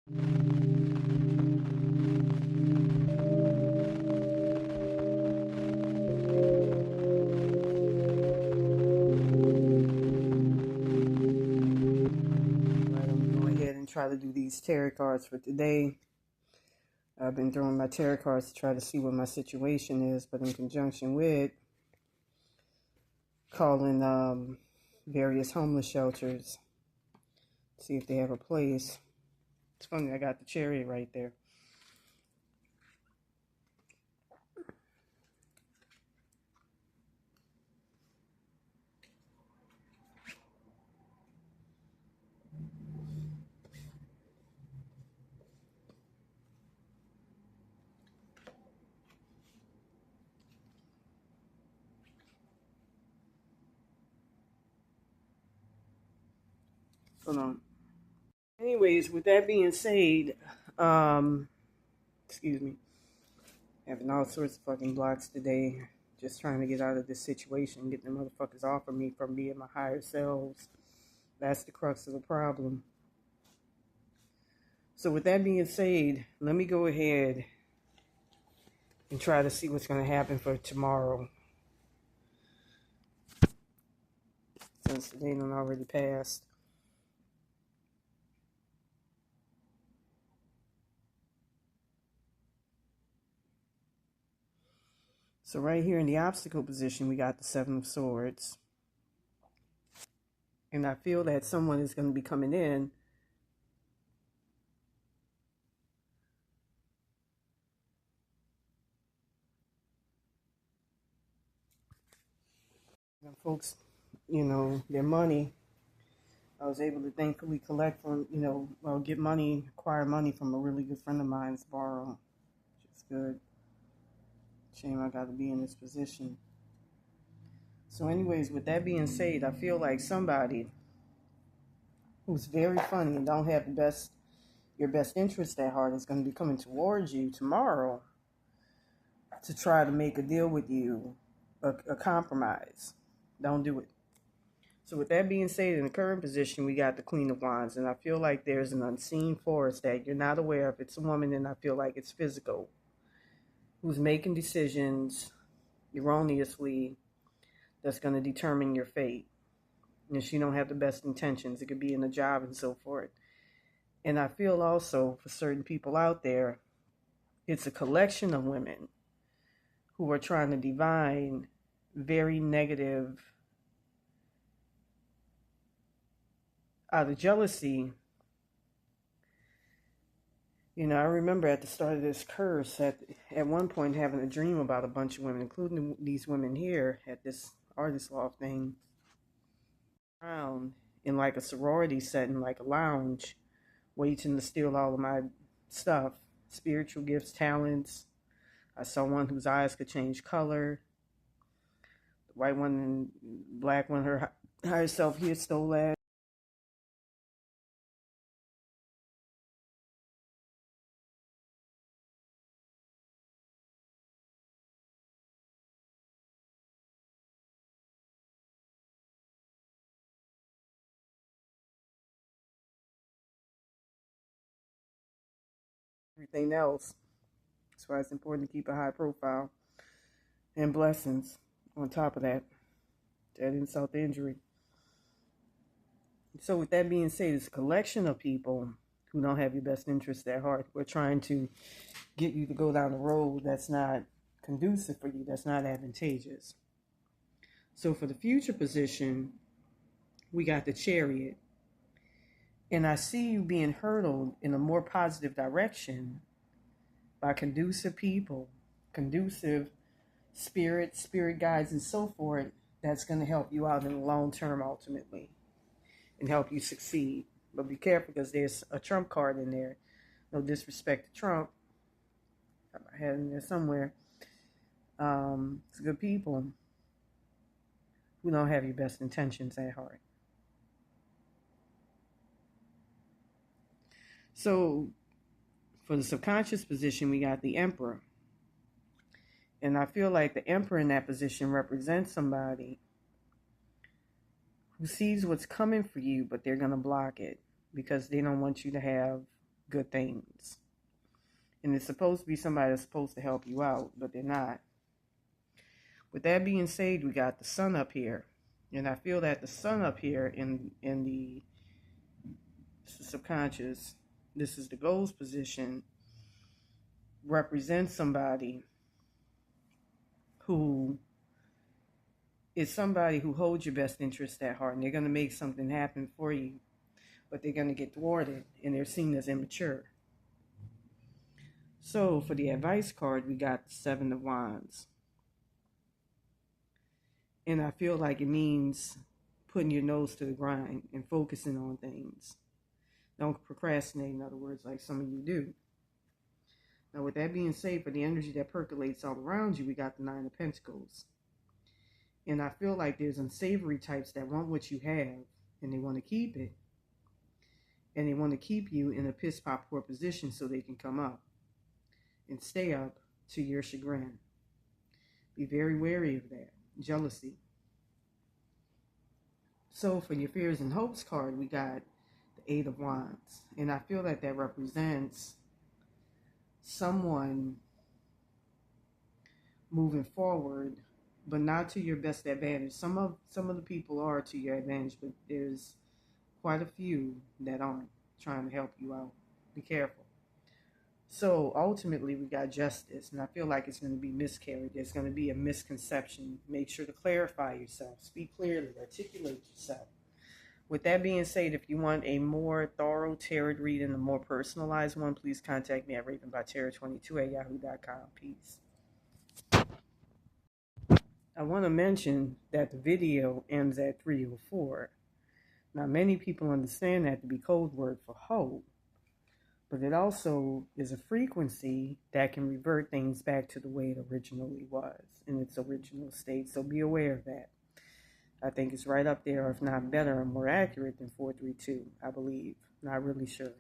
Try to do these tarot cards for today. I've been throwing my tarot cards to try to see what my situation is, but in conjunction with calling various homeless shelters, see if they have a place. It's funny, I got the chariot right there. Hold on. Anyways, with that being said, excuse me, having all sorts of fucking blocks today. Just trying to get out of this situation, get the motherfuckers off of me from being my higher selves. That's the crux of the problem. So with that being said, let me go ahead and try to see what's going to happen for tomorrow. Since the day done already passed. So right here in the obstacle position, we got the Seven of Swords. And I feel that someone is going to be coming in folks, their money. I was able to thankfully collect from, get money, acquire money from a really good friend of mine's borrow, which is good. Shame I got to be in this position. So anyways, with that being said, I feel like somebody who's very funny and don't have your best interest at heart is going to be coming towards you tomorrow to try to make a deal with you, a compromise. Don't do it. So with that being said, in the current position, we got the Queen of Wands, and I feel like there's an unseen force that you're not aware of. It's a woman, and I feel like it's physical, who's making decisions erroneously that's going to determine your fate. And she don't have the best intentions. It could be in a job and so forth. And I feel also for certain people out there, it's a collection of women who are trying to divine very negative, out of jealousy. I remember at the start of this curse, at one point having a dream about a bunch of women, including these women here at this artist loft thing, around in like a sorority setting, like a lounge, waiting to steal all of my stuff, spiritual gifts, talents. I saw one whose eyes could change color. The white one and black one, her higher self here stole that. Everything else. That's why it's important to keep a high profile. And blessings on top of that. That insult to injury. So with that being said, it's a collection of people who don't have your best interest at heart. We're trying to get you to go down a road that's not conducive for you, that's not advantageous. So for the future position, we got the Chariot. And I see you being hurtled in a more positive direction by conducive people, conducive spirit guides, and so forth. That's going to help you out in the long term ultimately and help you succeed. But be careful because there's a Trump card in there. No disrespect to Trump. I had it in there somewhere. It's good people who don't have your best intentions at heart. So for the subconscious position, we got the Emperor. And I feel like the Emperor in that position represents somebody who sees what's coming for you, but they're going to block it because they don't want you to have good things. And it's supposed to be somebody that's supposed to help you out, but they're not. With that being said, we got the sun up here. And I feel that the sun up here in the subconscious, this is the goals position, represents somebody who is somebody who holds your best interest at heart, and they're going to make something happen for you, but they're going to get thwarted, and they're seen as immature. So for the advice card, we got the Seven of Wands. And I feel like it means putting your nose to the grind and focusing on things. Don't procrastinate, in other words, like some of you do. Now, with that being said, for the energy that percolates all around you, we got the Nine of Pentacles. And I feel like there's unsavory types that want what you have, and they want to keep it. And they want to keep you in a piss-poor position so they can come up and stay up to your chagrin. Be very wary of that. Jealousy. So for your fears and hopes card, we got the Eight of Wands. And I feel that represents someone moving forward, but not to your best advantage. Some of the people are to your advantage, but there's quite a few that aren't trying to help you out. Be careful. So ultimately, we got justice, and I feel like it's going to be miscarried. There's going to be a misconception. Make sure to clarify yourself. Speak clearly. Articulate yourself. With that being said, if you want a more thorough tarot reading, a more personalized one, please contact me at ravenbytarot22@yahoo.com. Peace. I want to mention that the video ends at 3:04. Now, many people understand that to be code word for hope, but it also is a frequency that can revert things back to the way it originally was in its original state. So be aware of that. I think it's right up there, or if not better or more accurate than 432, I believe. Not really sure.